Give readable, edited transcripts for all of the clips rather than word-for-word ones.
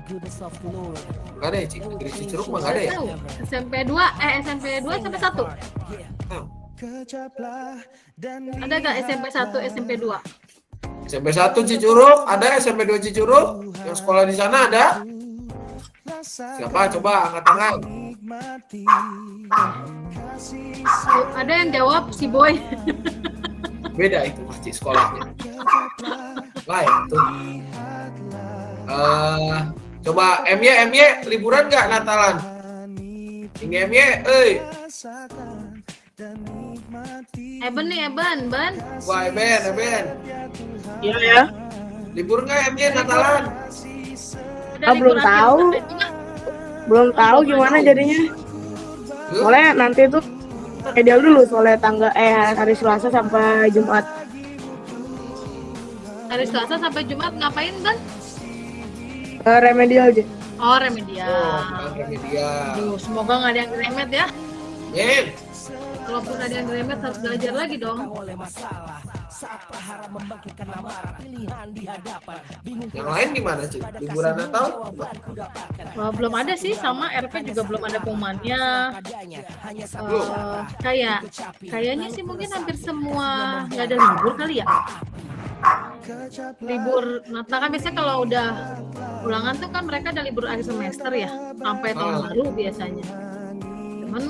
Nggak ada ya, Ci? Negeri Cicurug mah nggak ada ya? SMP 2 SMP 1. Ada nggak SMP 1, SMP 2? SMP 1 Cicurug, ada SMP 2 Cicurug, yang sekolah di sana ada? Siapa? Coba angkat tangan. Ada yang jawab si Boy. Beda itu pasti sekolahnya. Lain tuh. Coba MY liburan nggak Natalan? Ini MY, Eben. Wah, Eben. Iya ya. Libur nggak MY Natalan? Belum tahu. Belum tahu gimana jadinya. Soalnya nanti tuh ideal dulu soalnya hari Selasa sampai Jumat. Hari Selasa sampai Jumat ngapain, Ban? Remedial aja. Oh, remedial. Remedial. Aduh, semoga nggak ada yang remet ya. Yen. Kalaupun ada yang remet harus belajar lagi dong. Yang lain gimana sih? Liburan Natal? Belum ada sih, sama RP juga belum ada pengumumannya. Kayaknya sih mungkin hampir semua nggak ada libur kali ya. Libur Natal kan biasanya kalau udah ulangan tuh kan mereka ada libur akhir semester ya, sampai tahun baru biasanya. Cuman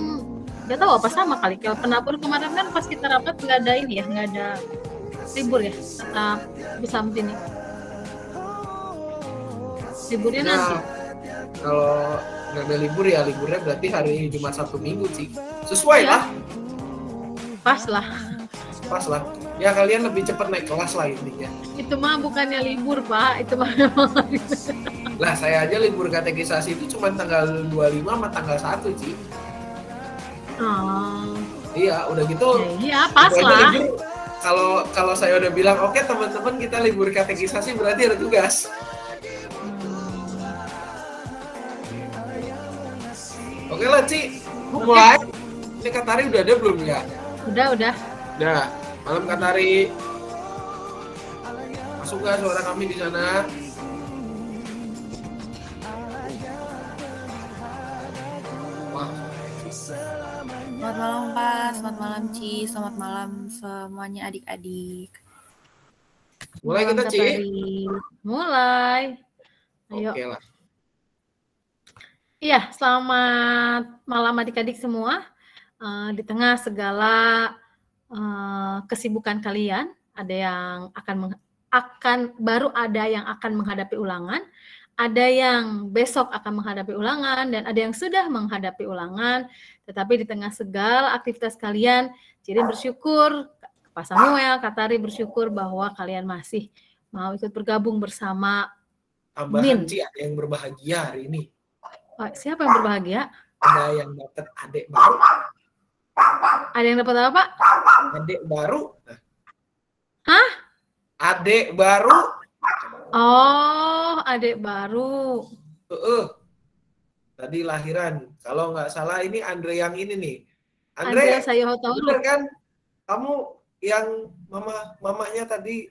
nggak tahu apa sama kali. Kalau penabur kemarin kan pas kita rapat nggak ada ini ya, nggak ada libur ya, tetap bisa begini. Liburnya nanti. Kalau nggak ada libur ya liburnya berarti hari Jumat Sabtu Minggu sih. Sesuai lah. Pas lah. Ya kalian lebih cepat naik kelas lah intinya. Itu mah bukannya libur, Pak. Itu mah Lah saya aja libur katekisasi itu cuma tanggal 25 sama tanggal 1 sih. Iya, udah gitu. Iya, pas lah. Kalau saya udah bilang, oke teman-teman kita libur katekisasi berarti ada tugas. Oke lah, Ci. Mulai. Ini Katari udah ada belum ya? Udah. Udah. Malam Katari. Masuk gak suara kami di sana? Wah. Selamat malam Pak, selamat malam Ci, selamat malam semuanya adik-adik. Mulai kita Ci. Mulai. Ayo. Oke lah. Iya, selamat malam adik-adik semua. Di tengah segala kesibukan kalian, ada yang baru ada yang akan menghadapi ulangan, ada yang besok akan menghadapi ulangan, dan ada yang sudah menghadapi ulangan. Tetapi di tengah segala aktivitas kalian, jadi bersyukur, Pak Samuel, Katari bersyukur bahwa kalian masih mau ikut bergabung bersama Tambahan Ci, ada yang berbahagia hari ini. Siapa yang berbahagia? Ada yang dapat adik baru. Ada yang dapat apa, Pak? Adik baru. Hah? Adik baru. Oh, adik baru. Tadi lahiran. Kalau nggak salah ini Andre yang ini nih. Andre saya tahu. Bener kan? Kamu yang mamanya tadi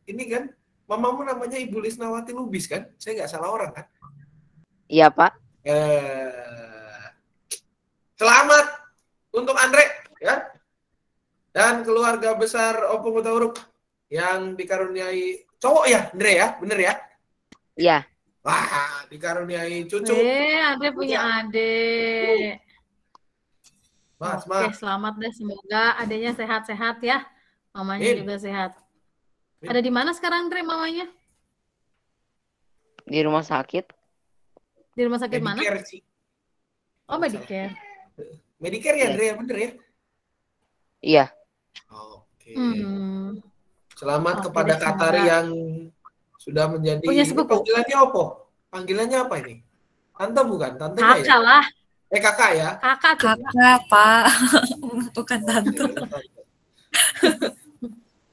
ini kan? Mamamu namanya Ibu Lisnawati Lubis kan? Saya nggak salah orang kan? Iya, Pak. Selamat untuk Andre ya. Dan keluarga besar Opung Utauruk yang dikaruniai cowok ya, Andre ya? Bener ya? Iya. Wah, dikaruniai cucu. Andre punya adik. Oke, selamat deh. Semoga adiknya sehat-sehat ya. Mamanya juga sehat. Ada di mana sekarang, Andre, mamanya? Di rumah sakit. Di rumah sakit Medicare, mana? Sih. Oh, Medicare. Medicare ya, Andre, ya? Bener ya? Iya. Oke. Selamat kepada Katari yang sudah menjadi... Punya sepupu. Panggilannya apa? Panggilannya apa ini? Tante bukan? Tantenya kakak ya? Lah. Kakak ya? Kakak, Pak. Bukan tante.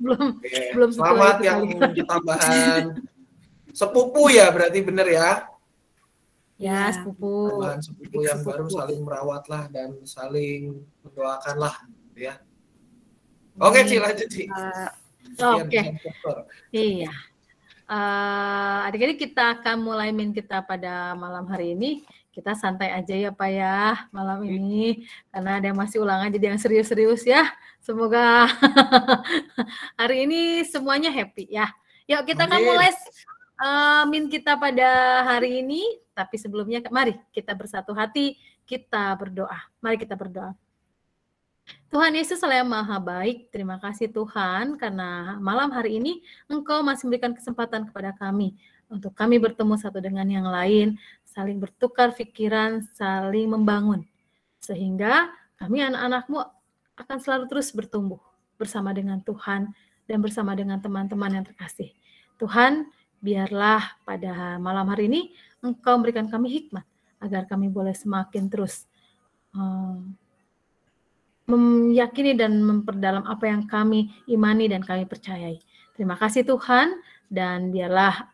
belum selamat yang tambahan sepupu ya, berarti bener ya? Ya, sepupu. Tambahan sepupu yang baru saling merawat lah dan saling mendoakan lah ya. Oke, Ci, lanjut Ci. Oke. Iya. adik-adik kita akan mulai min kita pada malam hari ini. Kita santai aja ya Pak ya malam ini. Karena ada yang masih ulangan jadi yang serius-serius ya. Semoga hari ini semuanya happy ya. Yuk kita akan mulai min kita pada hari ini. Tapi sebelumnya mari kita bersatu hati, kita berdoa. Mari kita berdoa. Tuhan Yesus Allah yang Maha Baik, terima kasih Tuhan karena malam hari ini Engkau masih memberikan kesempatan kepada kami untuk kami bertemu satu dengan yang lain, saling bertukar pikiran, saling membangun. Sehingga kami anak-anak-Mu akan selalu terus bertumbuh bersama dengan Tuhan dan bersama dengan teman-teman yang terkasih. Tuhan, biarlah pada malam hari ini Engkau memberikan kami hikmat agar kami boleh semakin terus meyakini dan memperdalam apa yang kami imani dan kami percayai. Terima kasih Tuhan, dan biarlah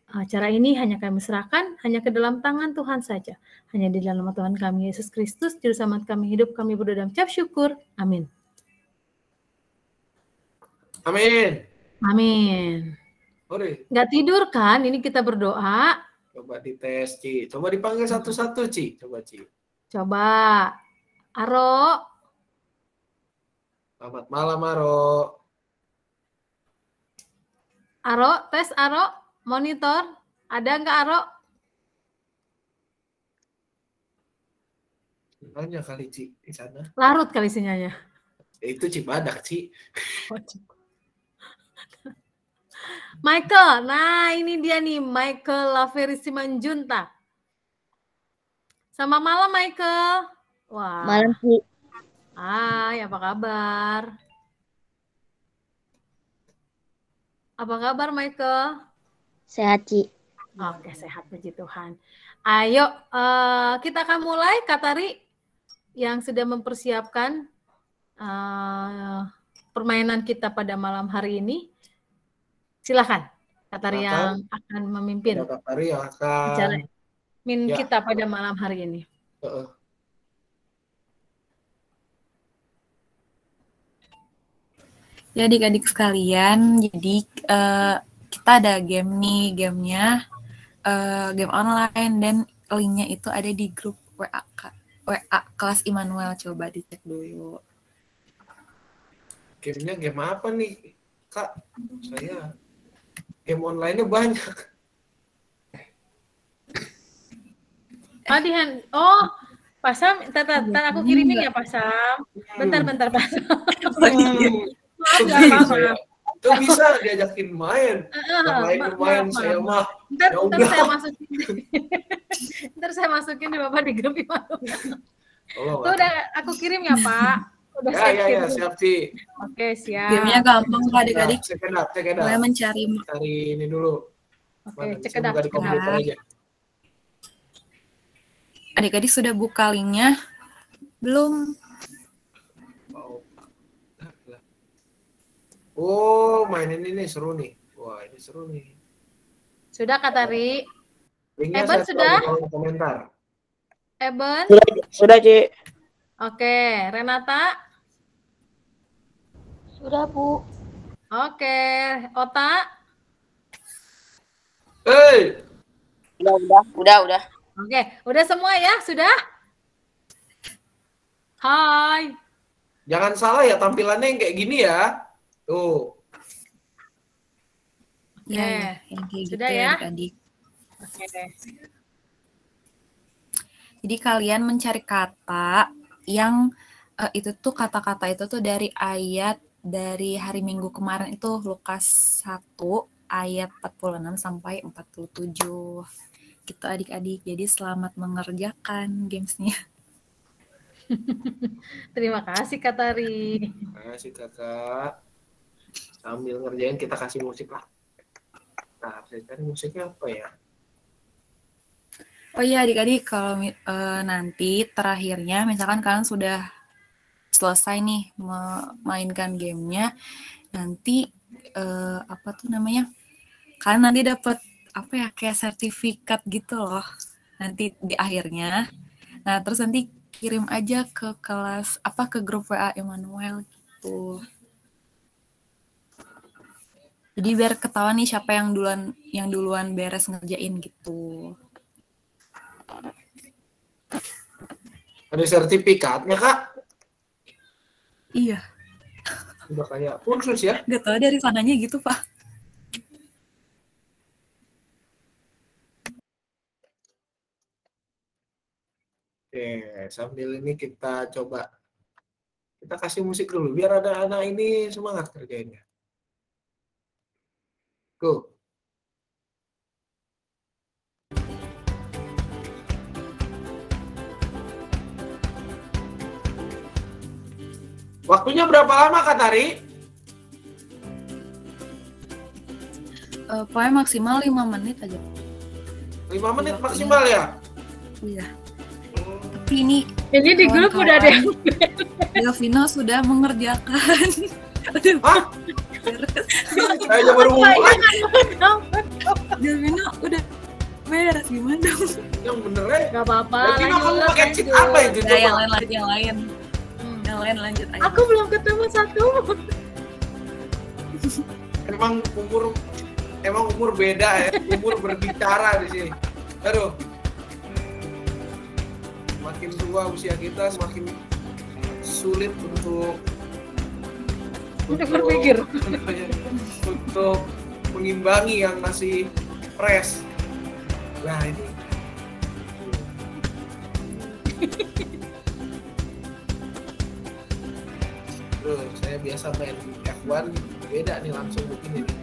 acara ini hanya kami serahkan, hanya ke dalam tangan Tuhan saja. Hanya di dalam nama Tuhan kami, Yesus Kristus, Juru Selamat kami hidup, kami berdoa dan ucap syukur. Amin. Amin. Amin. Nggak tidur kan? Ini kita berdoa. Coba dites, Ci. Coba dipanggil satu-satu, Ci. Coba, Ci. Coba. Aro. Selamat malam, Aro. Aro, tes Aro, monitor. Ada nggak Aro? Banyak kali, Ci, di sana. Larut kali sinyalnya. Itu Cibadak, Ci. Michael, nah ini dia nih, Michael Laveri Simanjunta. Sama malam, Michael. Wah. Malam, Ci. Hai, apa kabar? Apa kabar, Michael? Sehat, Ci. Oke, sehat, puji Tuhan. Ayo, kita akan mulai, Katari, yang sudah mempersiapkan permainan kita pada malam hari ini. Silakan, Katari yang akan memimpin. Katari yang akan kita pada malam hari ini. Ya adik-adik sekalian, jadi kita ada game nih, gamenya game online dan linknya itu ada di grup WA kelas Immanuel, coba dicek dulu. Gamenya game apa nih, Kak? Saya game online-nya banyak. Pak Sam, ntar aku kirimin ya Pak Sam. Bentar Pak Sam. Itu bisa diajakin main. Main saya mah. Ntar saya masukin di Bapak di grup Immanuel. Tuh udah aku kirim ya Pak. Udah siap sih. Oke, siap. Gamenya gampang Pak adik-adik. Cekedat. Mulai mencari ini dulu. Oke, cekedat. Adik-adik sudah buka linknya? Belum? Oh, main ini nih seru nih. Wah, ini seru nih. Sudah, Katari? Linknya Eben sudah? Komentar. Eben? Sudah, Ci. Oke, Renata? Sudah, Bu. Oke, Ota? Hei! Udah. Oke, udah semua ya? Sudah? Hai. Jangan salah ya tampilannya yang kayak gini ya. Tuh. Ya, yang kayak sudah gitu ya? Adik-adik. Oke. Jadi kalian mencari kata yang itu tuh kata-kata itu tuh dari ayat dari hari Minggu kemarin itu Lukas 1 ayat 46 sampai 47. Gitu adik-adik. Jadi selamat mengerjakan gamesnya. Terima kasih Katari. Terima kasih Kakak. Sambil ngerjain kita kasih musik lah. Nah, saya cari musiknya apa ya? Oh iya adik-adik, kalau nanti terakhirnya misalkan kalian sudah selesai nih memainkan gamenya, nanti apa tuh namanya? Kalian nanti dapat apa ya, kayak sertifikat gitu loh nanti di akhirnya. Nah terus nanti kirim aja ke kelas ke grup WA Immanuel gitu. Jadi biar ketahuan nih siapa yang duluan beres ngerjain gitu. Ada sertifikatnya, Kak? Iya. Udah kayak kursus ya? Gak tahu dari sananya gitu, Pak. Oke, sambil ini kita coba. Kita kasih musik dulu, biar ada anak ini semangat kerjainnya. Go. Waktunya berapa lama, Kak Tari? Pokoknya maksimal 5 menit aja. 5 menit maksimal ya? Iya. Tapi ini Di grup udah ada yang Delvino sudah mengerjakan. Aduh. Hah? Beres. Kayaknya baru mulai. Delvino udah beres gimana dong? Yang bener ya? Gak apa-apa. Delvino kamu lanjut, pakai cheat lanjut. apa itu? Udah, yang Coba. lain lanjut yang lain. Yang lain lanjut aja. Aku belum ketemu satu. Emang umur beda ya, umur berbicara di sini. Aduh. Makin tua usia kita semakin sulit untuk berpikir. untuk mengimbangi yang masih fresh. Nah ini. Saya biasa main F1, beda nih langsung begini nih.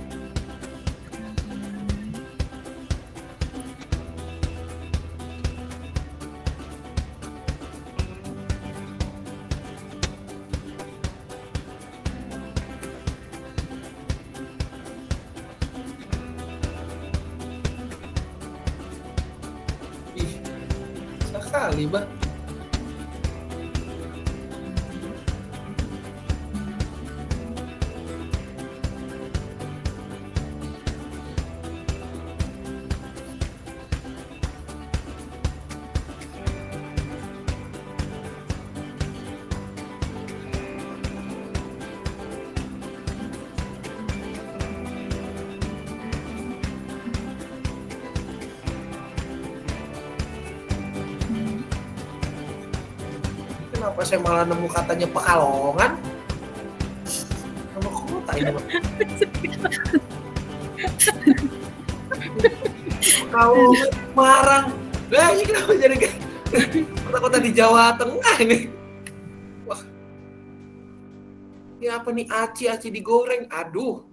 Ih, sekali, Mbak. Kenapa saya malah nemu katanya Pekalongan? Nama kota ini, Pak. Pekalongan, Semarang. Lah ini kenapa jadi kayak kota-kota di Jawa Tengah ini? Wah. Ini apa nih aci digoreng? Aduh.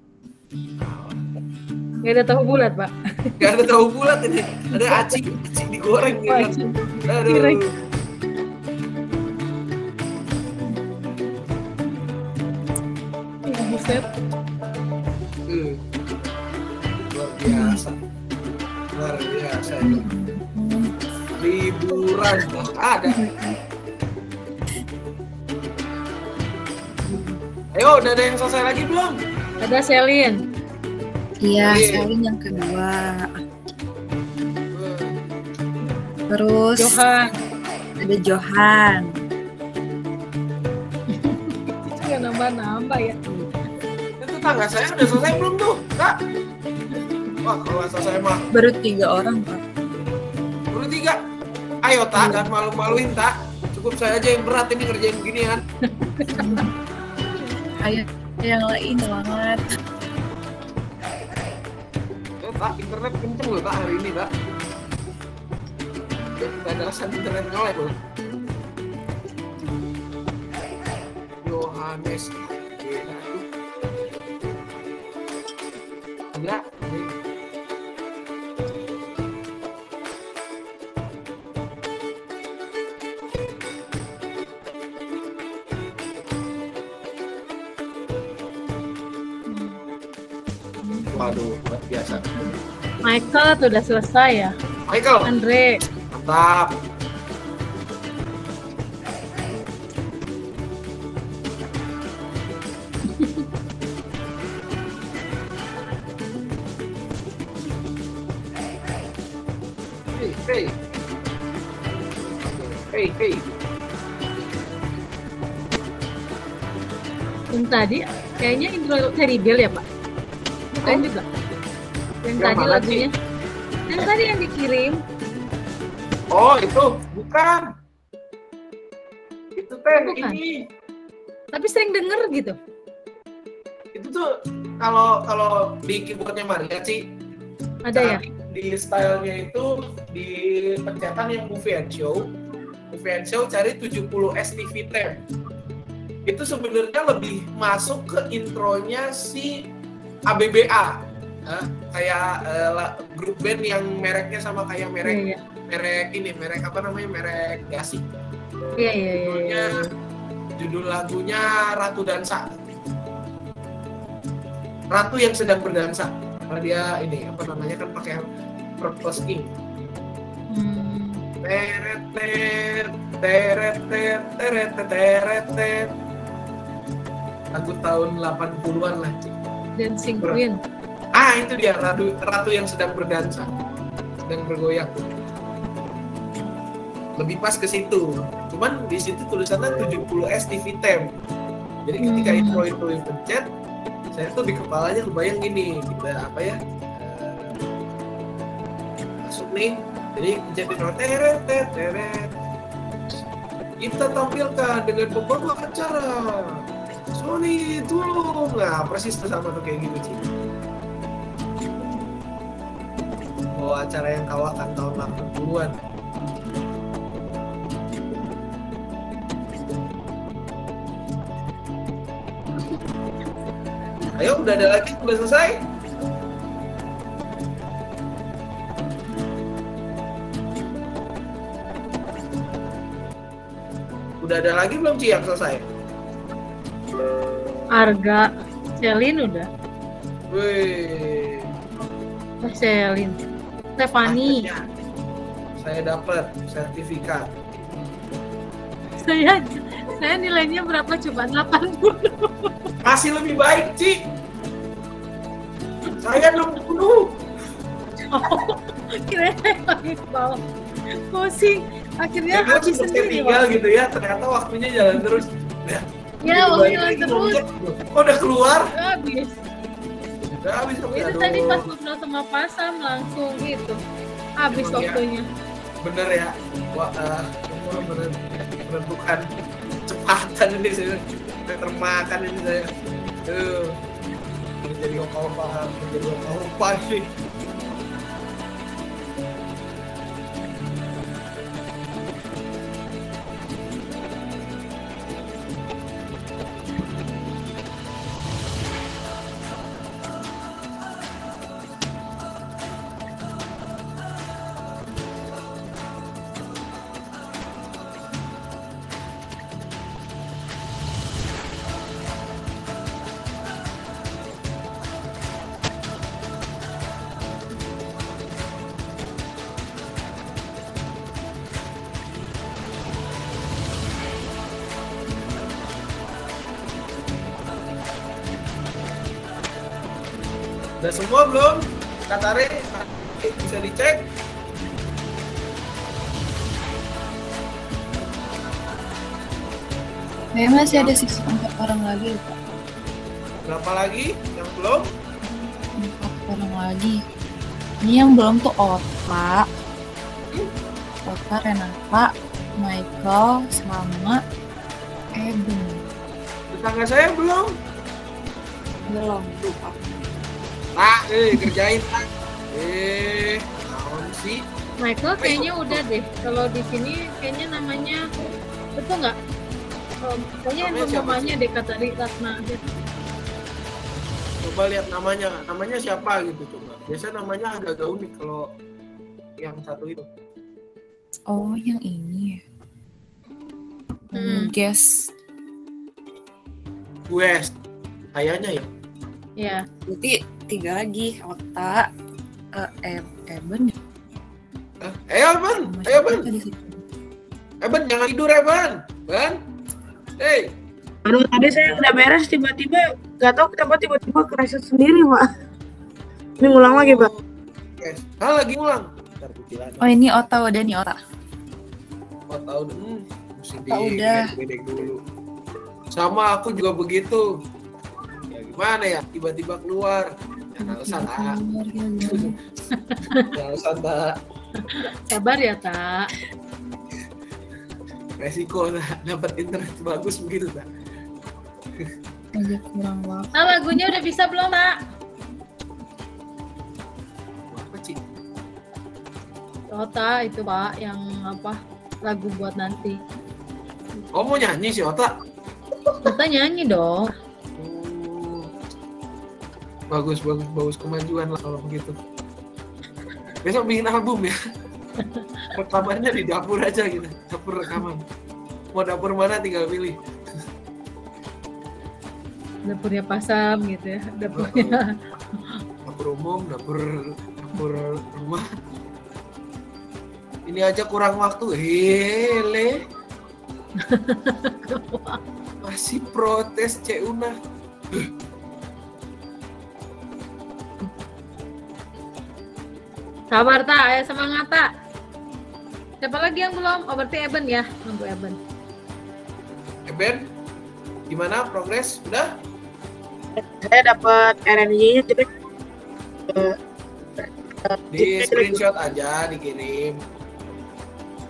Gak ada tahu bulat, Pak. Gak ada tahu bulat ini. Ada aci digoreng nih kan. Aduh. Buset. Luar biasa ini. Liburan ada. Ayo, udah ada yang selesai lagi belum? Ada Selin. Iya, Oke. Selin yang kedua. Terus Johan. ada Johan. Gak nambah-nambah ya. Itu tangga saya udah selesai belum tuh, Kak? Wah, kalau nggak selesai mah Baru 3 orang, Pak. baru 3. Ayo, Tak, jangan malu-maluin, Tak. Cukup saya aja yang berat ini ngerjain beginian. Ayo yang lain banget. Tak, internet kenceng loh, Tak, hari ini, Tak. Tidak ada alasan internet nge-lag loh. Yohanes. Enggak. Waduh, luar biasa. Michael tuh udah selesai ya. Michael, Andre. mantap. Hey. Yang tadi kayaknya intro Teribel ya, Pak? Bukan juga. Yang tadi mana, lagunya. Yang tadi yang dikirim. Oh, itu bukan. Itu teh Bukan. ini. Tapi sering denger gitu. Itu tuh kalau di keyboardnya Maria sih Ada ya? di stylenya itu di pencetan yang movie and show cari 70 STV Tem. Itu sebenarnya lebih masuk ke intronya si ABBA. Kayak grup band yang mereknya sama kayak merek Iya. merek apa namanya, merek Gasi. Iya. Judul lagunya Ratu Dansa. Ratu yang sedang berdansa. Karena dia ini apa namanya kan pakai purpose ink. Teret teret. Lagu tahun 80-an lah, Cik. Dancing Queen. Itu dia ratu yang sedang berdansa. Sedang bergoyang. Lebih pas ke situ. Cuman di situ tulisannya 70 STV Tem. Jadi ketika intro itu dipencet, saya tuh di kepalanya kebayang gini, kita apa ya? Masuk nih. Jadi pencet intro teret. Kita tampilkan dengan pembawa acara Sony Tulung. Nah, persis sama tuh kayak gitu, Cik. Acara yang kawakan tahun 80-an. Ayo, udah ada lagi, udah selesai. Udah ada lagi belum, Ci, yang selesai? Arga, Celine udah. Wih. Celine. Stefani. Akhirnya saya dapat sertifikat. Saya nilainya berapa coba? 80. Masih lebih baik, Ci. Saya 60. Kira-kira lagi ke bawah. Pusing. Akhirnya Gue habis sempet sendiri. tinggal gitu ya, ternyata waktunya jalan terus. Ya, waktu jalan terus. Udah keluar? Habis. Udah habis. Itu tadi pas ngobrol sama Pasam langsung gitu. Habis Emang ya? waktunya. Bener ya. Wah, menentukan kecepatan ini saya termakan ini saya. Menjadi opa sih. Udah semua belum? Katare bisa dicek. Kayaknya masih ada sisa 4 orang lagi, Pak. Berapa lagi yang belum? 4 orang lagi. Ini yang belum tuh Ota, Renata, Michael, sama Eben. Tetangga saya belum. Belum. Kerjain tak. Naon sih? Michael kayaknya udah deh. Kalau di sini kayaknya namanya betul nggak? Kayaknya Namanya namanya Deka tadi Ratna gitu. Coba lihat namanya. Namanya siapa gitu coba. Biasanya namanya agak unik kalau yang satu itu. Oh, yang ini ya. Guess. West. Kayaknya ya. Ya. Berarti 3 lagi. Ota, Eben. Eben. Eben jangan tidur Eben. Hey. Aduh, tadi saya udah beres tiba-tiba nggak tahu kenapa tiba-tiba kereset sendiri, Pak. Ini ngulang lagi, Pak. Yes. Lagi ngulang. Oh, ini Ota udah nih, Ota. Tahu mesti udah. Bedek dulu. Sama aku juga begitu. Ya gimana ya, tiba-tiba keluar. Nggak usah lah. Nggak usah tak. Sabar ya, Tak. Resiko dapat internet bagus begitu tak. Aja kurang waktu. Nah, lagunya udah bisa belum, Tak? Apa Ci? Ota itu, Pak, yang apa? Lagu buat nanti. Oh mau nyanyi si Ota? Kita nyanyi dong. Oh. Bagus kemajuan lah kalau begitu. Besok bikin album ya. Rekamannya di dapur aja gitu, dapur rekaman. Mau dapur mana tinggal pilih. Dapurnya Pasam gitu ya. Dapurnya. Dapur umum, dapur rumah. Ini aja kurang waktu. Hele. Masih protes Cek Una. Sabar, Tak. Ayo semangat, Tak. Siapa lagi yang belum? Oh, berarti Eben ya. Untuk Eben. Eben, gimana progres? Udah? Saya dapat RNG-nya jadi Di screenshot aja, dikirim.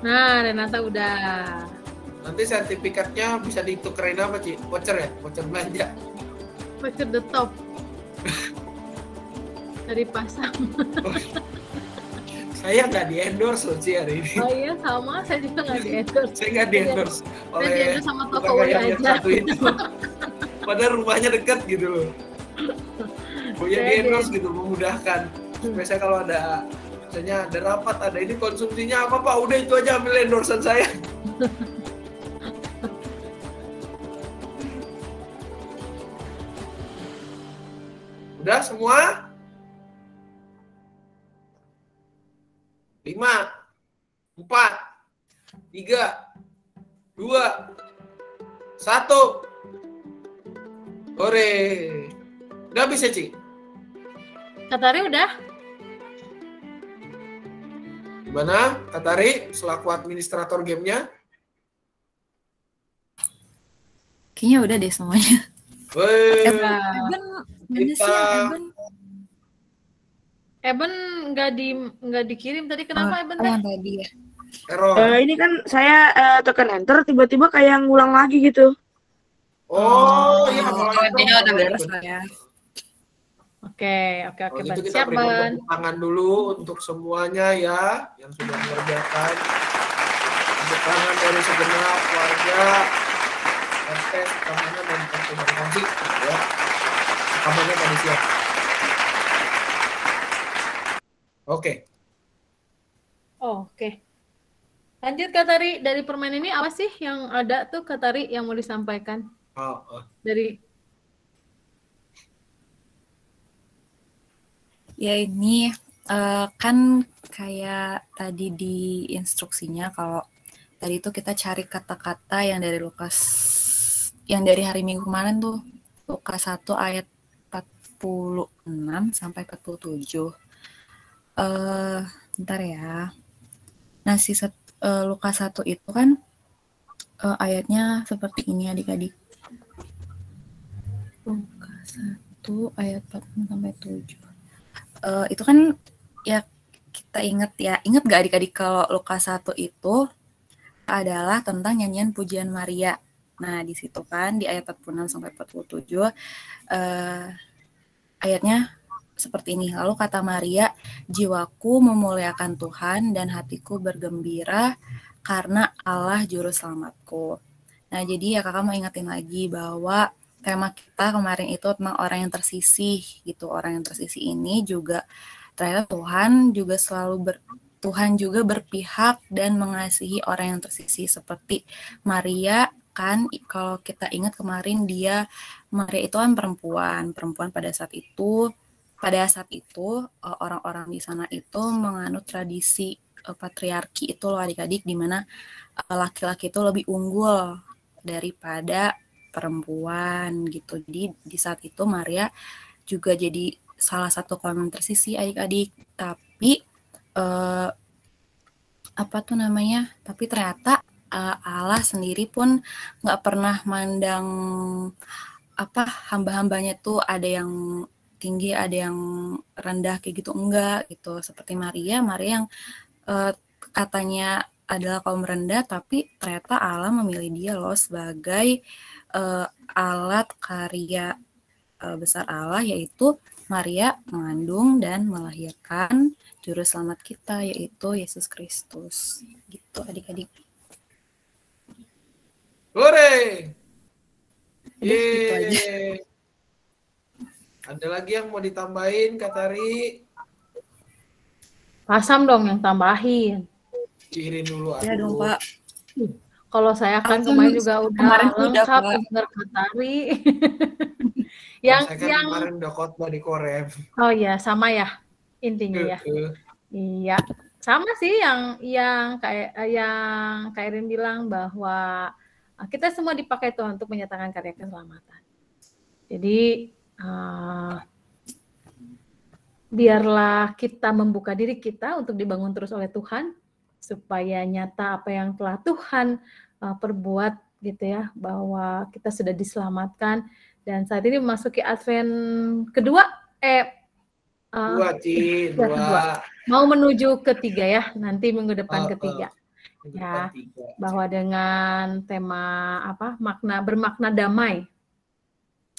Nah, Renata udah. Nanti sertifikatnya bisa ditukerin apa, Ci? Voucher ya? Voucher belanja. Voucher the top. Dari Pasam. Saya nggak di-endorse loh, Ci, hari ini. Oh iya, sama. Saya juga nggak di-endorse. Saya nggak di-endorse Saya oleh di-endorse sama toko tukang ayam Woi yang aja. satu itu. Padahal rumahnya dekat gitu loh. Pokoknya Saya di-endorse gitu, memudahkan. Biasanya kalau ada, misalnya ada rapat, ada ini konsumsinya apa Pak? Udah itu aja ambil endorsean saya. Udah semua? 5, 4, 3, 2, 1. Hore. Udah bisa, Ci? Katari udah? Gimana, Katari, selaku administrator gamenya? Kayaknya udah deh semuanya. Weh, Eben, mana sih yang Eben? Eben nggak dikirim tadi, kenapa Eben teh? Yang tadi ya. error. ini kan saya tekan enter tiba-tiba kayak ngulang lagi gitu. Oh, iya, kalau itu Dia udah beres lah ya. Oke, kalau Ban. gitu kita Siap, berikan Ban. tepuk tangan dulu untuk semuanya ya yang sudah mengerjakan. Tepuk tangan dari segenap warga RT Sukamana dan Pertuban Kongsi ya. Rekamannya tadi siap. Oke. Oh, oke. Lanjut Katari, dari permainan ini apa sih yang ada tuh Katari yang mau disampaikan? Oh. Dari Ya ini kan kayak tadi di instruksinya kalau tadi itu kita cari kata-kata yang dari yang dari hari Minggu kemarin tuh Lukas 1 ayat 46 sampai 47. Bentar ya. Nah, Lukas 1 itu kan ayatnya seperti ini adik-adik. Lukas 1 ayat 46 sampai 7. Itu kan ya kita ingat gak adik-adik kalau Lukas 1 itu adalah tentang nyanyian pujian Maria. Nah, di situ kan di ayat 46 sampai 47 ayatnya seperti ini. Lalu kata Maria, jiwaku memuliakan Tuhan dan hatiku bergembira karena Allah juru selamatku. Nah, jadi ya kakak mau ingetin lagi bahwa tema kita kemarin itu tentang orang yang tersisih gitu. Orang yang tersisih ini juga ternyata Tuhan juga berpihak dan mengasihi orang yang tersisih seperti Maria kan. Kalau kita ingat kemarin Maria itu kan perempuan pada saat itu orang-orang di sana itu menganut tradisi patriarki itu loh adik-adik, di mana laki-laki itu lebih unggul daripada perempuan gitu. Jadi di saat itu Maria juga jadi salah satu kaum tersisih adik-adik. Tapi tapi ternyata Allah sendiri pun nggak pernah mandang hamba-hambanya tuh ada yang tinggi, ada yang rendah kayak gitu, enggak gitu. Seperti Maria yang katanya adalah kaum rendah, tapi ternyata Allah memilih dia loh sebagai alat karya besar Allah, yaitu Maria mengandung dan melahirkan juru selamat kita, yaitu Yesus Kristus. Gitu adik-adik. Hore! Udah gitu aja. Ada lagi yang mau ditambahin, Kak Tari? Pasam dong yang tambahin. Kirim dulu. Ya dong, Pak. Kalau saya kan kemarin juga udah lengkap dengar Kak Tari. Saya kan kemarin udah khotbah di Korem. Oh iya, sama ya intinya ya. Iya, sama sih yang Kak Irin bilang bahwa kita semua dipakai Tuhan untuk menyatakan karya keselamatan. Jadi biarlah kita membuka diri kita untuk dibangun terus oleh Tuhan supaya nyata apa yang telah Tuhan perbuat gitu ya, bahwa kita sudah diselamatkan. Dan saat ini memasuki Advent kedua, kedua. Mau menuju ketiga ya, nanti minggu depan ketiga. Ya, bahwa dengan tema bermakna damai.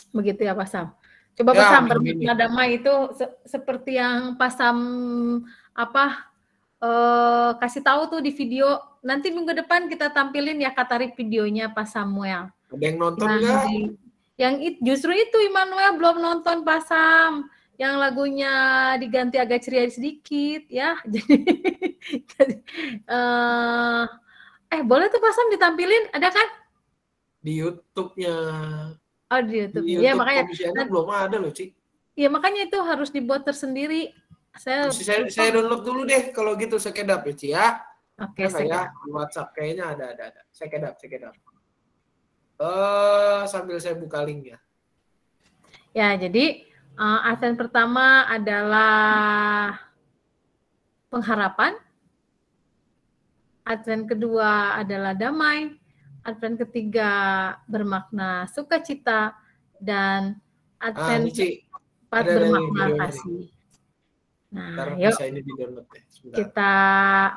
Begitu ya Pak Sam. Coba Pak Sam, bermakna damai itu seperti yang Pak Sam kasih tahu tuh di video. Nanti minggu depan kita tampilin ya Kak Tari videonya Pak Samuel. Ada yang nonton nggak? Justru itu Immanuel belum nonton Pak Sam, yang lagunya diganti agak ceria sedikit ya. Jadi boleh tuh Pak Sam ditampilin, ada kan? Di YouTube-nya. Oh di YouTube. Ya makanya belum ada loh, Ci. Ya makanya itu harus dibuat tersendiri. Saya download dulu deh kalau gitu, sekedap ya Ci ya. Oke, ya, di WhatsApp kayaknya ada. Sekedap. Sambil saya buka linknya. Ya, jadi Advent pertama adalah pengharapan. Advent kedua adalah damai. Advent ketiga bermakna sukacita. Dan Advent keempat bermakna kasih. Nah, yuk kita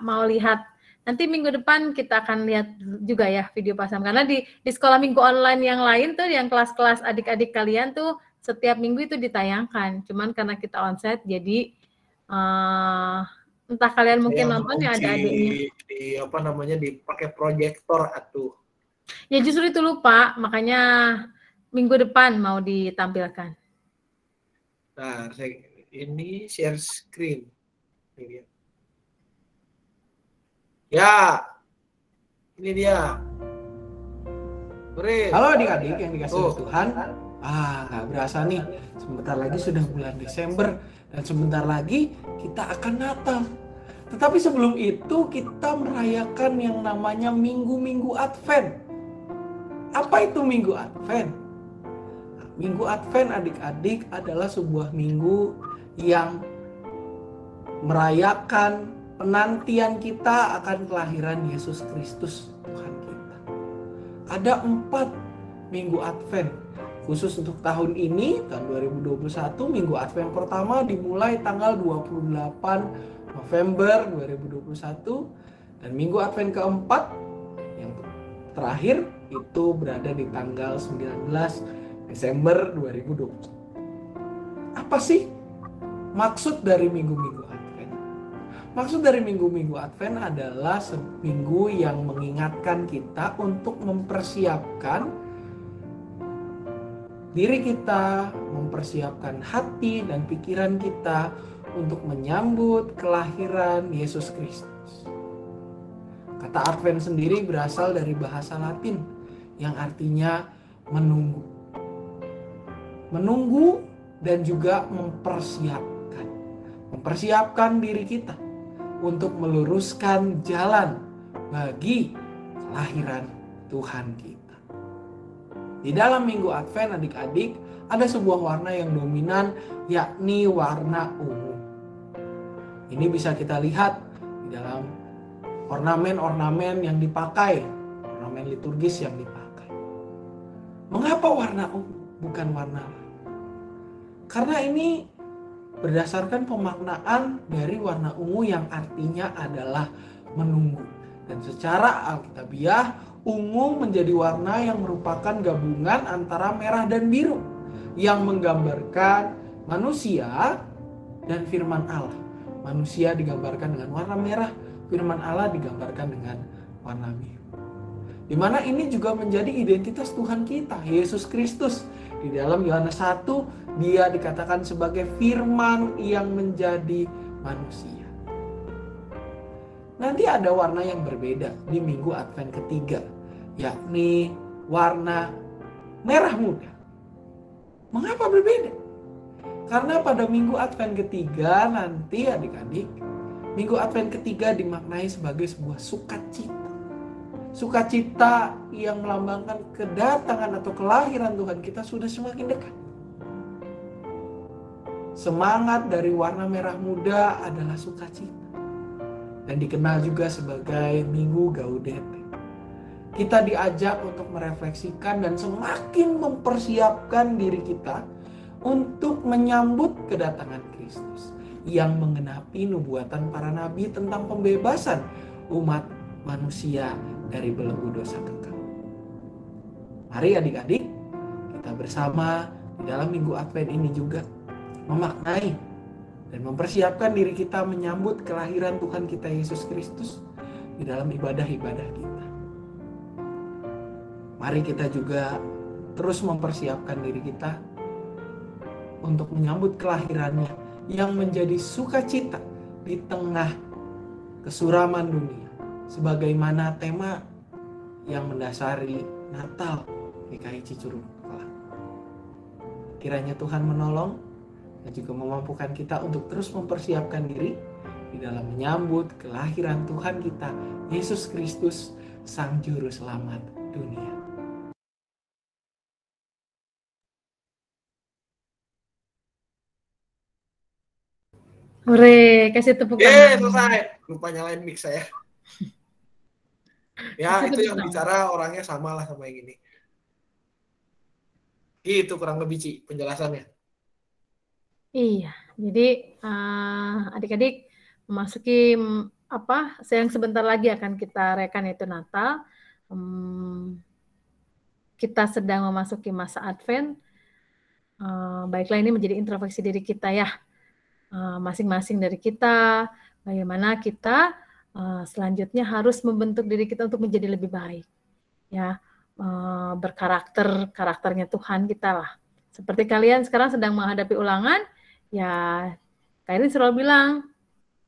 mau lihat. Nanti minggu depan kita akan lihat juga ya video Pak Sam. Karena di sekolah minggu online yang lain tuh, yang kelas-kelas adik-adik kalian tuh setiap minggu itu ditayangkan. Cuman karena kita onsite, jadi entah kalian mungkin nonton ya ada adiknya. Dipakai proyektor atuh. Ya justru itu lupa, makanya minggu depan mau ditampilkan. Nah, ini share screen. Ini ya, ini dia. Halo adik-adik yang dikasih Tuhan. Nggak berasa nih, sebentar lagi sudah bulan Desember dan sebentar lagi kita akan Natal. Tetapi sebelum itu kita merayakan yang namanya Minggu-Minggu Advent. Apa itu Minggu Advent? Minggu Advent adik-adik adalah sebuah minggu yang merayakan penantian kita akan kelahiran Yesus Kristus Tuhan kita. Ada 4 minggu Advent. Khusus untuk tahun ini, tahun 2021, minggu Advent pertama dimulai tanggal 28 November 2021. Dan minggu Advent keempat, yang terakhir, itu berada di tanggal 19 Desember 2021. Apa sih maksud dari minggu-minggu Advent? Maksud dari minggu-minggu Advent adalah seminggu yang mengingatkan kita untuk mempersiapkan diri kita, mempersiapkan hati dan pikiran kita untuk menyambut kelahiran Yesus Kristus. Kata Advent sendiri berasal dari bahasa Latin yang artinya menunggu. Menunggu dan juga mempersiapkan. Mempersiapkan diri kita untuk meluruskan jalan bagi kelahiran Tuhan kita. Di dalam minggu Advent adik-adik ada sebuah warna yang dominan, yakni warna ungu. Ini bisa kita lihat di dalam ornamen-ornamen yang dipakai, ornamen liturgis yang dipakai. Mengapa warna ungu bukan warna lain? Karena ini berdasarkan pemaknaan dari warna ungu yang artinya adalah menunggu. Dan secara alkitabiah, ungu menjadi warna yang merupakan gabungan antara merah dan biru yang menggambarkan manusia dan firman Allah. Manusia digambarkan dengan warna merah, firman Allah digambarkan dengan warna biru. Di mana ini juga menjadi identitas Tuhan kita, Yesus Kristus. Di dalam Yohanes 1, dia dikatakan sebagai firman yang menjadi manusia. Nanti ada warna yang berbeda di minggu Advent ketiga, yakni warna merah muda. Mengapa berbeda? Karena pada minggu Advent ketiga nanti adik-adik, minggu Advent ketiga dimaknai sebagai sebuah sukacita. Sukacita yang melambangkan kedatangan atau kelahiran Tuhan kita sudah semakin dekat. Semangat dari warna merah muda adalah sukacita. Dan dikenal juga sebagai Minggu Gaudete. Kita diajak untuk merefleksikan dan semakin mempersiapkan diri kita untuk menyambut kedatangan Kristus yang menggenapi nubuatan para nabi tentang pembebasan umat manusia dari belenggu dosa kekal. Mari adik-adik, kita bersama di dalam minggu Advent ini juga memaknai dan mempersiapkan diri kita menyambut kelahiran Tuhan kita Yesus Kristus di dalam ibadah-ibadah kita. Mari kita juga terus mempersiapkan diri kita untuk menyambut kelahirannya yang menjadi sukacita di tengah kesuraman dunia. Sebagaimana tema yang mendasari Natal GKI Cicurug Kelak. Kiranya Tuhan menolong dan juga memampukan kita untuk terus mempersiapkan diri di dalam menyambut kelahiran Tuhan kita, Yesus Kristus, Sang Juru Selamat dunia. Hore, kasih tepuk tangan. Selesai. Lupa nyalain mic saya. Ya, itu yang bicara orangnya sama lah sama yang ini. Itu kurang lebih, Ci, penjelasannya. Iya, jadi adik-adik memasuki yang sebentar lagi akan kita rayakan yaitu Natal. Kita sedang memasuki masa Advent. Baiklah, ini menjadi introspeksi diri kita ya. Masing-masing dari kita, bagaimana kita selanjutnya harus membentuk diri kita untuk menjadi lebih baik, ya, karakternya Tuhan kita lah. Seperti kalian sekarang sedang menghadapi ulangan, ya, Kairin selalu bilang,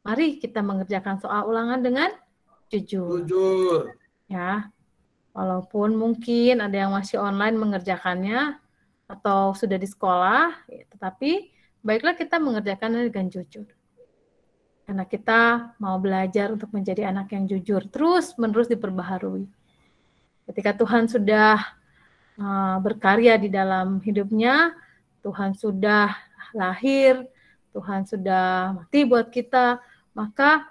mari kita mengerjakan soal ulangan dengan jujur. Jujur. Ya, walaupun mungkin ada yang masih online mengerjakannya atau sudah di sekolah, ya, tetapi baiklah kita mengerjakannya dengan jujur. Karena kita mau belajar untuk menjadi anak yang jujur, terus-menerus diperbaharui. Ketika Tuhan sudah berkarya di dalam hidupnya, Tuhan sudah lahir, Tuhan sudah mati buat kita, maka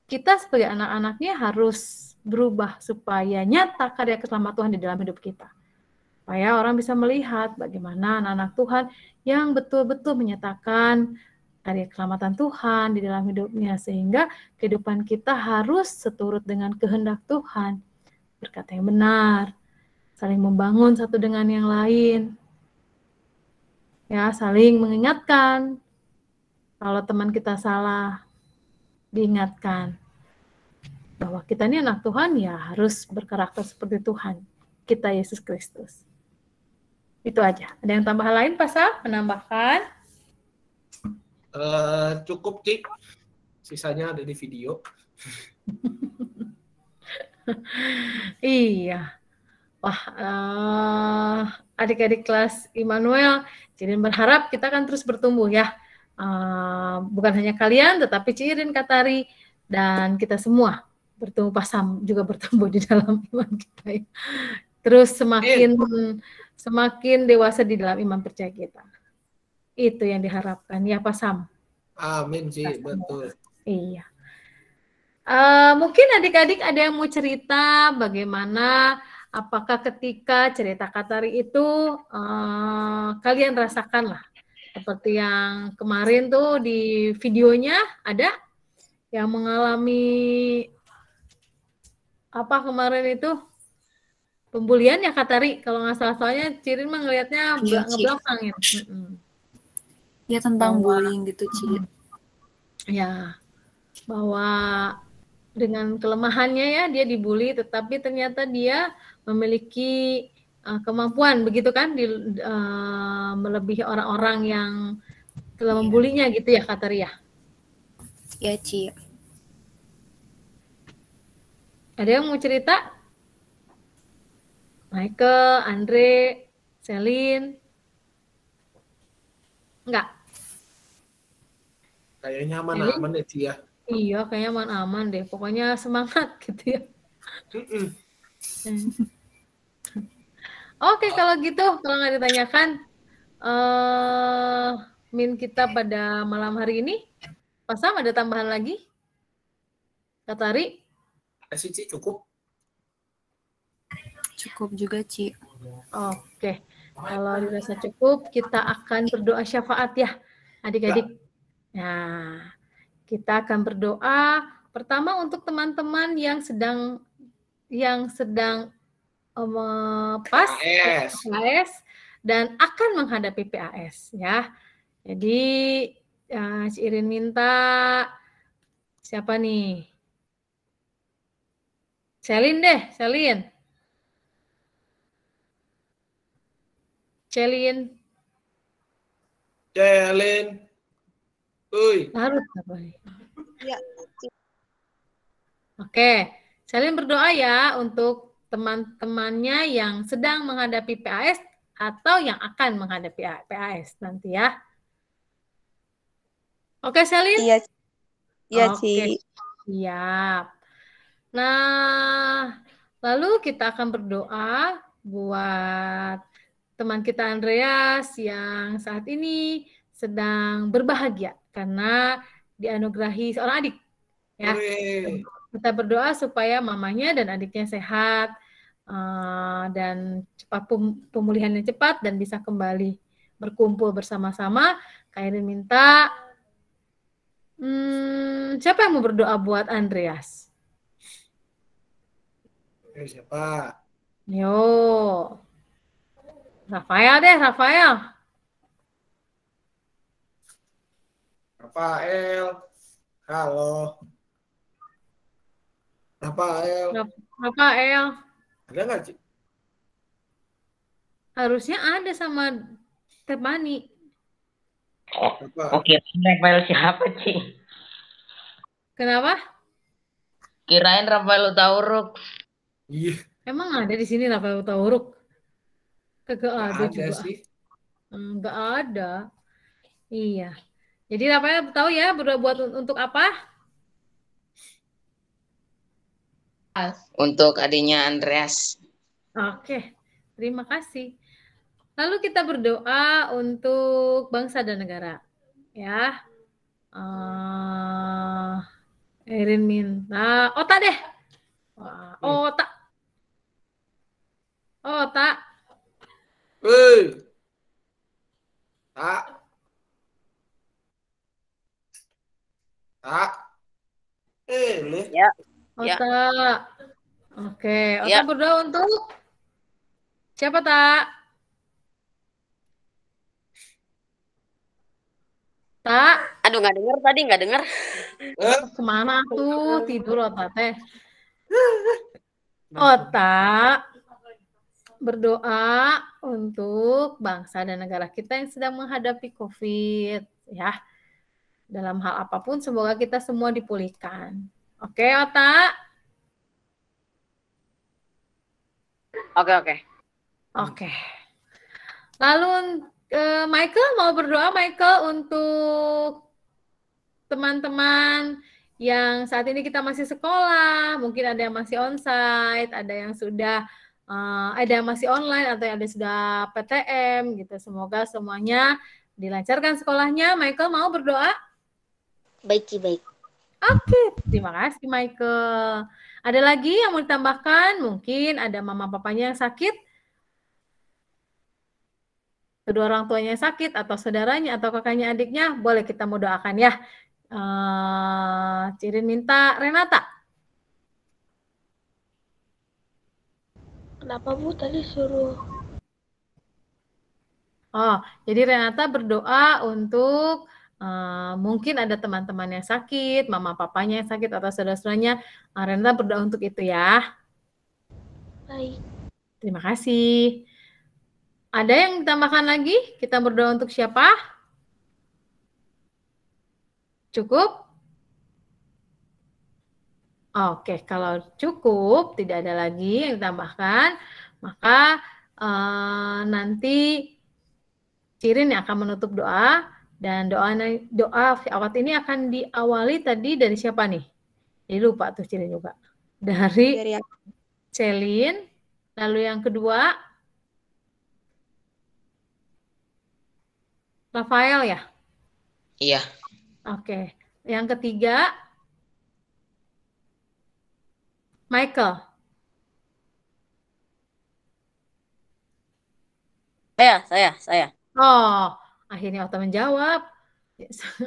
kita sebagai anak-anaknya harus berubah supaya nyata karya keselamatan Tuhan di dalam hidup kita. Supaya orang bisa melihat bagaimana anak-anak Tuhan yang betul-betul menyatakan karya keselamatan Tuhan di dalam hidupnya, sehingga kehidupan kita harus seturut dengan kehendak Tuhan, berkata yang benar, saling membangun satu dengan yang lain, ya, saling mengingatkan. Kalau teman kita salah, diingatkan bahwa kita ini anak Tuhan, ya harus berkarakter seperti Tuhan kita Yesus Kristus. Itu aja. Ada yang tambahan lain, Pak Sal? Menambahkan? Cukup, Cik. Sisanya ada di video. Iya. Wah, adik-adik kelas Immanuel, jadi berharap kita akan terus bertumbuh ya. Bukan hanya kalian, tetapi Cirin, Katari, dan kita semua bertumbuh, Pasam juga bertumbuh di dalam iman kita. Ya. Terus semakin dewasa di dalam iman percaya kita. Itu yang diharapkan ya, Pak Sam. Amin, Ci, betul. Iya. Mungkin adik-adik ada yang mau cerita bagaimana, apakah ketika cerita Katari itu kalian rasakan lah Seperti yang kemarin tuh di videonya ada yang mengalami apa kemarin itu pembulian ya Kak Tari kalau nggak salah, soalnya Cirin mah ngelihatnya Iya, Ci. ngebelakangin. Ya tentang Bahwa- bullying gitu, Ci. Ya, bahwa dengan kelemahannya ya dia dibully, tetapi ternyata dia memiliki kemampuan begitu kan melebihi orang-orang yang telah membulinya gitu ya Kak Tari ya. Ya, Ci. Ada yang mau cerita? Michael, Andre, Celine? Enggak? Kayaknya aman-aman deh Ci ya. Iya, kayaknya aman-aman deh. Pokoknya semangat gitu ya. Oke, kalau gitu, kalau nggak ditanyakan, min kita pada malam hari ini, Pasam ada tambahan lagi? Kak Tari? Ada sih Ci, cukup. Cukup juga, Ci. Oke, kalau dirasa cukup, kita akan berdoa syafaat ya, adik-adik. Nah, kita akan berdoa pertama untuk teman-teman yang sedang PAS dan akan menghadapi PAS ya. Jadi Cirin minta siapa nih? Celine deh, Celine. Harus apa nih? Ya. Oke, Celine berdoa ya untuk teman-temannya yang sedang menghadapi PAS atau yang akan menghadapi PAS nanti ya. Oke, Celine? Iya. Iya, Oke, Ci. siap. Nah, lalu kita akan berdoa buat teman kita Andreas yang saat ini sedang berbahagia karena dianugerahi seorang adik. Ya. Kita berdoa supaya mamanya dan adiknya sehat dan cepat pemulihannya cepat dan bisa kembali berkumpul bersama-sama. Kairin minta siapa yang mau berdoa buat Andreas? Siapa? Yo. Rafael deh, Rafael. Halo. Rafael. Ada nggak Ci? Harusnya ada sama Tepani. Oke, Rafael siapa Ci? Kenapa? Kirain Rafael Utauruk. Iya. Emang ada di sini Rafael Utauruk? Kagak ada juga. Sih. Enggak ada. Iya. Jadi Rafael tahu ya berdoa buat untuk apa? Untuk adiknya Andreas. Oke, terima kasih. Lalu kita berdoa untuk bangsa dan negara. Ya. Erin minta Ota deh. Ota. Ya. Ota. Oke, Ota Ya. berdoa untuk siapa, Tak? Tak? Aduh, nggak dengar tadi, nggak dengar. Kemana tuh? Tidur Ota teh. Ota berdoa untuk bangsa dan negara kita yang sedang menghadapi COVID ya. Dalam hal apapun semoga kita semua dipulihkan. Oke, Ota? Oke. Lalu Michael mau berdoa untuk teman-teman yang saat ini kita masih sekolah, mungkin ada yang masih onsite, ada yang sudah ada yang masih online atau yang ada sudah PTM gitu. Semoga semuanya dilancarkan sekolahnya. Michael mau berdoa? Baik. Oke, terima kasih Michael. Ada lagi yang mau ditambahkan? Mungkin ada mama papanya yang sakit? kedua orang tuanya sakit atau saudaranya atau kakaknya adiknya, boleh kita mau doakan ya. Cirin minta Renata. Kenapa Bu tadi suruh? Oh, jadi Renata berdoa untuk mungkin ada teman-teman yang sakit, mama papanya yang sakit atau saudara-saudaranya. Renata berdoa untuk itu ya. Baik. Terima kasih. Ada yang ditambahkan lagi? Kita berdoa untuk siapa? Cukup? Oke, kalau cukup, tidak ada lagi yang ditambahkan, maka nanti Cirin yang akan menutup doa, dan doa awat ini akan diawali tadi dari siapa nih? Jadi lupa tuh Cirin juga. Dari Celine, lalu yang kedua, Rafael ya? Iya. Oke. Yang ketiga, Michael. Saya. Oh, akhirnya Ota menjawab.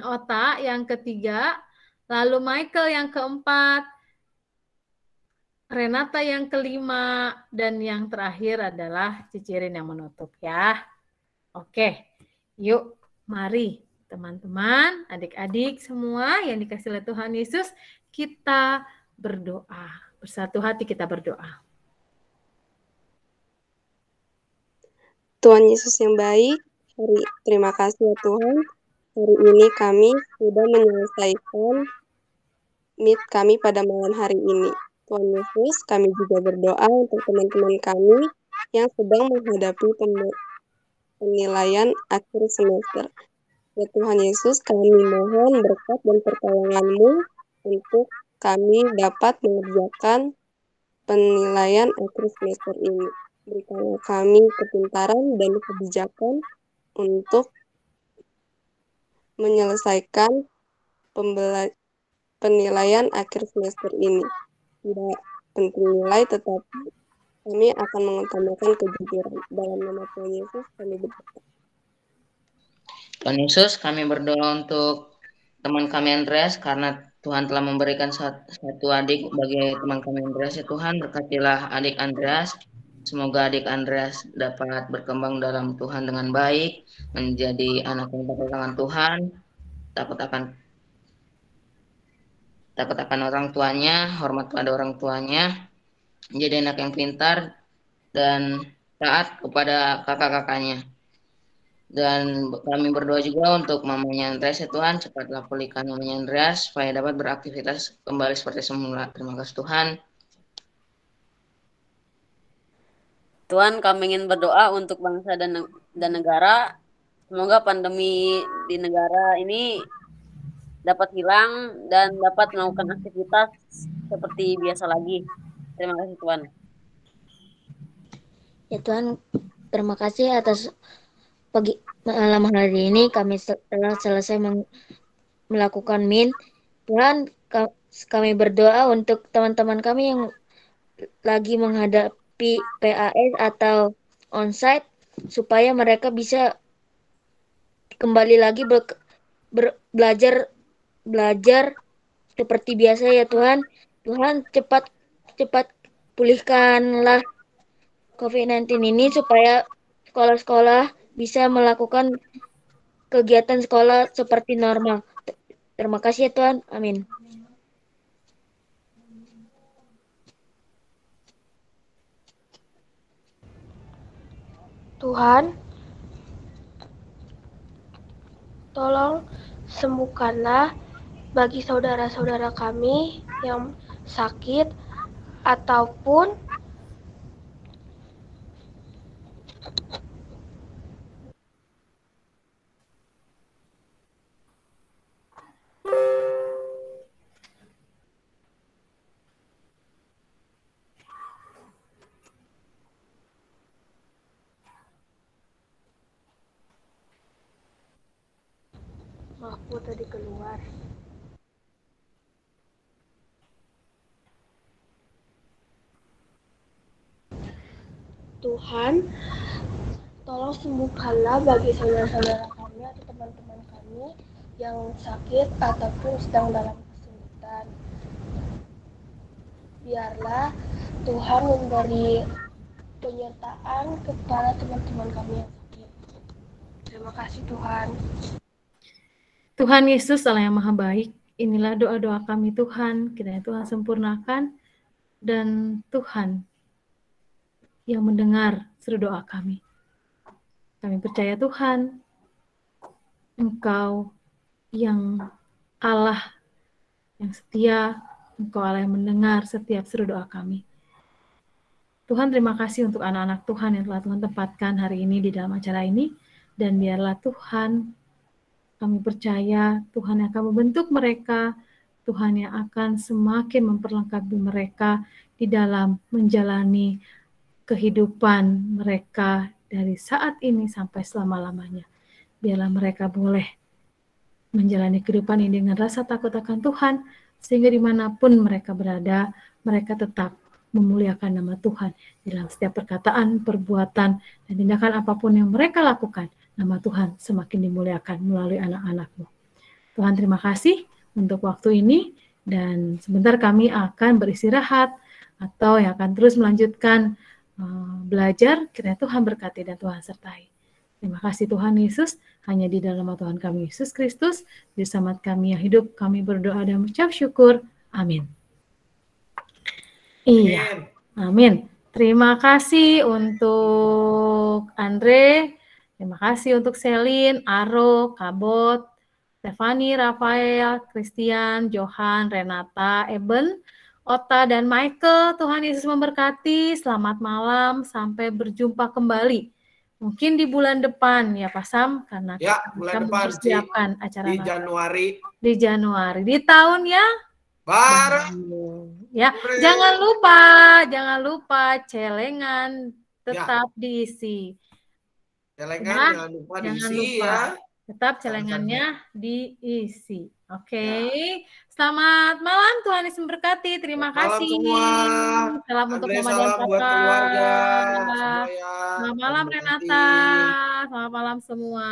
Ota yang ketiga, lalu Michael yang keempat, Renata yang kelima, dan yang terakhir adalah Cicirin yang menutup ya. Oke, yuk mari teman-teman, adik-adik semua yang dikasih oleh Tuhan Yesus, kita berdoa. Bersatu hati kita berdoa. Tuhan Yesus yang baik, terima kasih ya Tuhan. Hari ini kami sudah menyelesaikan meet kami pada malam hari ini. Tuhan Yesus, kami juga berdoa untuk teman-teman kami yang sedang menghadapi penilaian akhir semester. Ya Tuhan Yesus, kami mohon berkat dan pertolongan-Mu untuk kami dapat mengerjakan penilaian akhir semester ini. Berikanlah kami kepintaran dan kebijakan untuk menyelesaikan penilaian akhir semester ini. Tidak penting nilai, tetapi kami akan mengutamakan kejujuran. Dalam nama Tuhan Yesus kami berdoa. Tuhan Yesus, kami berdoa untuk teman kami Andreas, karena Tuhan telah memberikan satu adik bagi teman kami Andreas. Ya Tuhan, berkatilah adik Andreas. Semoga adik Andreas dapat berkembang dalam Tuhan dengan baik, menjadi anak yang takut akan Tuhan, takut akan orang tuanya, hormat pada orang tuanya, menjadi anak yang pintar dan taat kepada kakak-kakaknya. Dan kami berdoa juga untuk mamanya Andreas, ya Tuhan, cepatlah pulihkan mamanya Andreas supaya dapat beraktivitas kembali seperti semula. Terima kasih Tuhan. Tuhan, kami ingin berdoa untuk bangsa dan negara. Semoga pandemi di negara ini dapat hilang dan dapat melakukan aktivitas seperti biasa lagi. Terima kasih Tuhan. Ya Tuhan, terima kasih atas malam hari ini kami telah selesai melakukan min. Tuhan, kami berdoa untuk teman-teman kami yang lagi menghadapi PAS atau onsite supaya mereka bisa kembali lagi belajar seperti biasa ya Tuhan. Tuhan cepat pulihkanlah COVID-19 ini supaya sekolah-sekolah bisa melakukan kegiatan sekolah seperti normal. Terima kasih ya Tuhan. Amin. Tuhan, tolong sembuhkanlah bagi saudara-saudara kami yang sakit ataupun maaf Bu tadi keluar. Tuhan, Tolong sembuhkanlah bagi saudara-saudara kami atau teman-teman kami yang sakit ataupun sedang dalam kesulitan. Biarlah Tuhan memberi penyertaan kepada teman-teman kami yang sakit. Terima kasih Tuhan. Tuhan Yesus Allah yang maha baik, inilah doa-doa kami Tuhan, kiranya Tuhan sempurnakan, dan Tuhan yang mendengar seluruh doa kami. Kami percaya Tuhan, Engkau yang Allah yang setia, Engkau Allah yang mendengar setiap seluruh doa kami. Tuhan, terima kasih untuk anak-anak Tuhan yang telah Tuhan tempatkan hari ini di dalam acara ini, dan biarlah Tuhan, kami percaya Tuhan yang akan membentuk mereka, Tuhan yang akan semakin memperlengkapi mereka di dalam menjalani kehidupan mereka dari saat ini sampai selama-lamanya. Biarlah mereka boleh menjalani kehidupan ini dengan rasa takut akan Tuhan, sehingga dimanapun mereka berada, mereka tetap memuliakan nama Tuhan dalam setiap perkataan, perbuatan, dan tindakan apapun yang mereka lakukan. Nama Tuhan semakin dimuliakan melalui anak-anak-Mu. Tuhan, terima kasih untuk waktu ini, dan sebentar kami akan beristirahat atau yang akan terus melanjutkan belajar. Kiranya Tuhan berkati dan Tuhan sertai. Terima kasih Tuhan Yesus, hanya di dalam nama Tuhan kami Yesus Kristus, Juru Selamat kami yang hidup, kami berdoa dan mengucap syukur. Amin. Iya, amin. Terima kasih untuk Andre, terima kasih untuk Selin, Aro, Kabot, Stefani, Rafael, Christian, Johan, Renata, Eben, Ota, dan Michael. Tuhan Yesus memberkati. Selamat malam, sampai berjumpa kembali. Mungkin di bulan depan ya Pak Sam, karena ya, kita bulan akan depan mempersiapkan acara di Natal. Januari. Di Januari, di tahun ya baru. Ya, jangan lupa celengan tetap diisi. Celengan Ya, jangan lupa jangan diisi lupa. ya. Tetap celengannya diisi. Oke. Selamat malam, Tuhan Yesus memberkati. Terima Malam kasih. semua. Salam untuk Andre, Mama dan salam buat Papa. keluarga semua ya. Selamat malam Renata. Selamat malam semua.